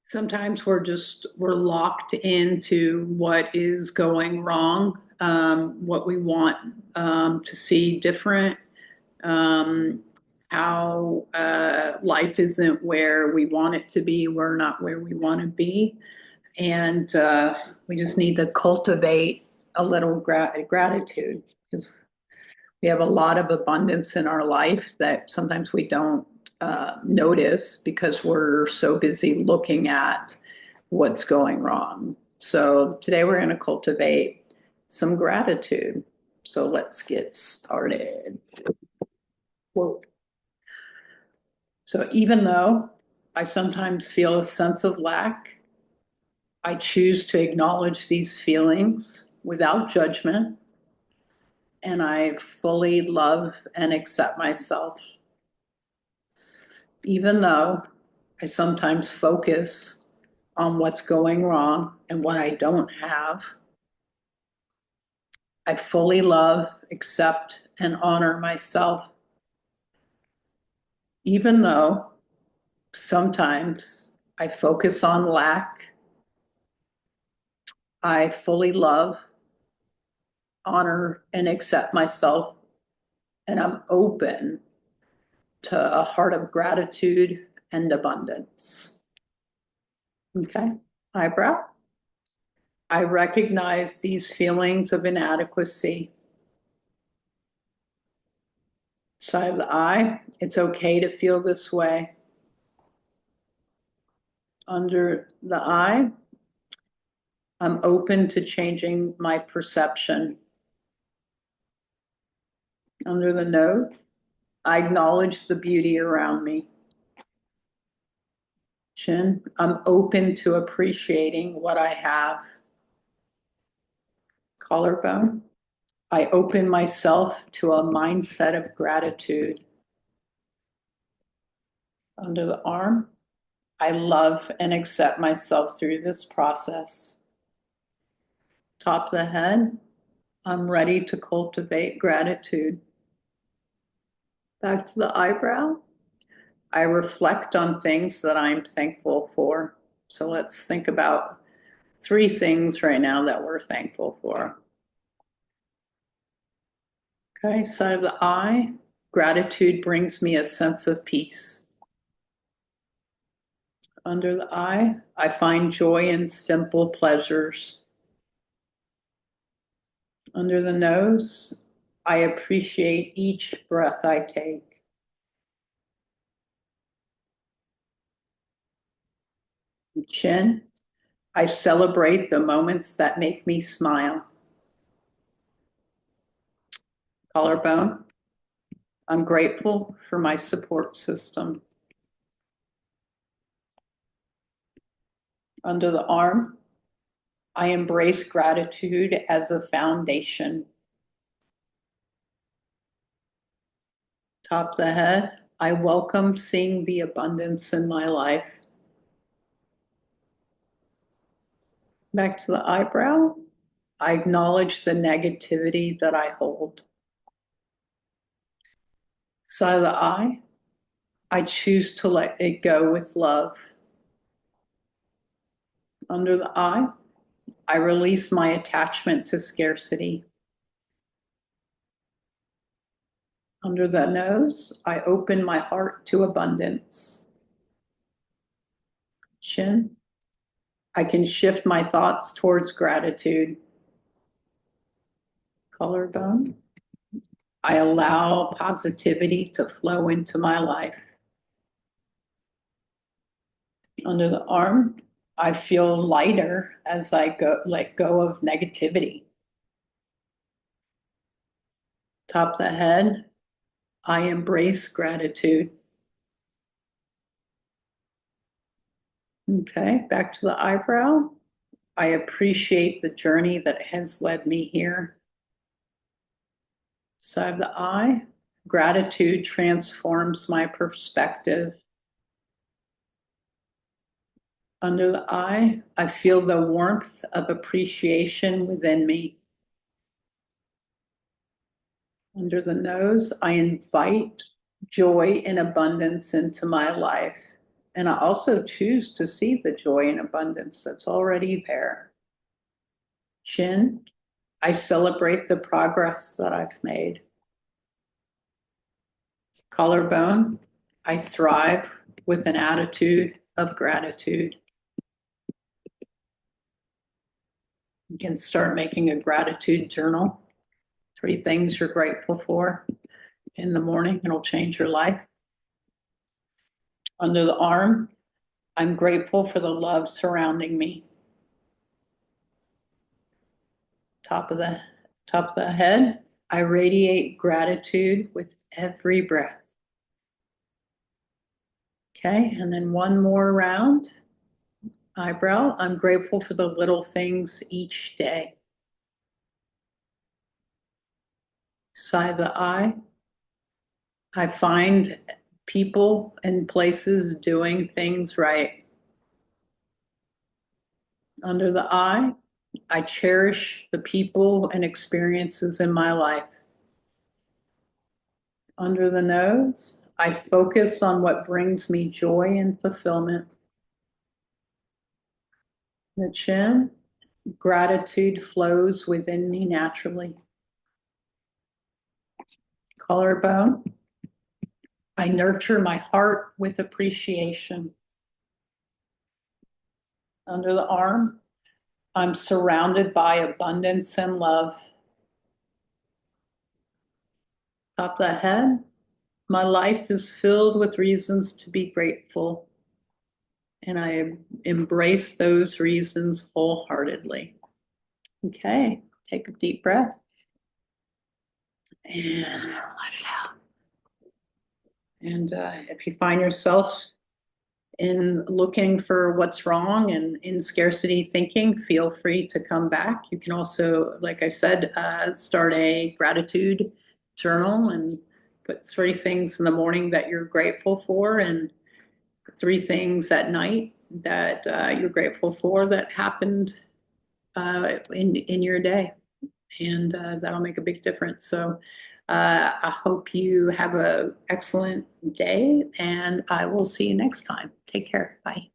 Sometimes we're locked into what is going wrong, what we want to see different, um, how life isn't where we want it to be. We're not where we want to be, and we just need to cultivate a little gratitude because we have a lot of abundance in our life that sometimes we don't notice because we're so busy looking at what's going wrong. So today we're going to cultivate some gratitude. So let's get started. Whoa. So even though I sometimes feel a sense of lack, I choose to acknowledge these feelings without judgment, and I fully love and accept myself. Even though I sometimes focus on what's going wrong and what I don't have, I fully love, accept, and honor myself, even though sometimes I focus on lack. I fully love, honor, and accept myself, and I'm open to a heart of gratitude and abundance. Okay, eyebrow. I recognize these feelings of inadequacy. Side of the eye, it's okay to feel this way. Under the eye, I'm open to changing my perception. Under the nose, I acknowledge the beauty around me. Chin, I'm open to appreciating what I have. Collarbone, I open myself to a mindset of gratitude. Under the arm, I love and accept myself through this process. Top of the head, I'm ready to cultivate gratitude. Back to the eyebrow, I reflect on things that I'm thankful for. So let's think about three things right now that we're thankful for. Okay, side of the eye, gratitude brings me a sense of peace. Under the eye, I find joy in simple pleasures. Under the nose, I appreciate each breath I take. Chin, I celebrate the moments that make me smile. Collarbone, I'm grateful for my support system. Under the arm, I embrace gratitude as a foundation. Top of the head, I welcome seeing the abundance in my life. Back to the eyebrow, I acknowledge the negativity that I hold. Side of the eye, I choose to let it go with love. Under the eye, I release my attachment to scarcity. Under the nose, I open my heart to abundance. Chin, I can shift my thoughts towards gratitude. Collarbone, I allow positivity to flow into my life. Under the arm, I feel lighter as I let go of negativity. Top of the head, I embrace gratitude. Okay, back to the eyebrow. I appreciate the journey that has led me here. Side of the eye, gratitude transforms my perspective. Under the eye, I feel the warmth of appreciation within me. Under the nose, I invite joy and abundance into my life. And I also choose to see the joy and abundance that's already there. Chin, I celebrate the progress that I've made. Collarbone, I thrive with an attitude of gratitude. You can start making a gratitude journal. 3 things you're grateful for in the morning. It'll change your life. Under the arm, I'm grateful for the love surrounding me. Top of the head, I radiate gratitude with every breath. Okay, and then one more round. Eyebrow, I'm grateful for the little things each day. Side of the eye, I find people and places doing things right. Under the eye, I cherish the people and experiences in my life. Under the nose, I focus on what brings me joy and fulfillment. The chin, gratitude flows within me naturally. Collarbone, I nurture my heart with appreciation. Under the arm, I'm surrounded by abundance and love. Top of the head, my life is filled with reasons to be grateful, and I embrace those reasons wholeheartedly. Okay, take a deep breath and let it out. And if you find yourself in looking for what's wrong and in scarcity thinking, feel free to come back. You can also, like I said, start a gratitude journal and put 3 things in the morning that you're grateful for and 3 things at night that you're grateful for that happened in your day. And that'll make a big difference. So I hope you have an excellent day, and I will see you next time. Take care. Bye.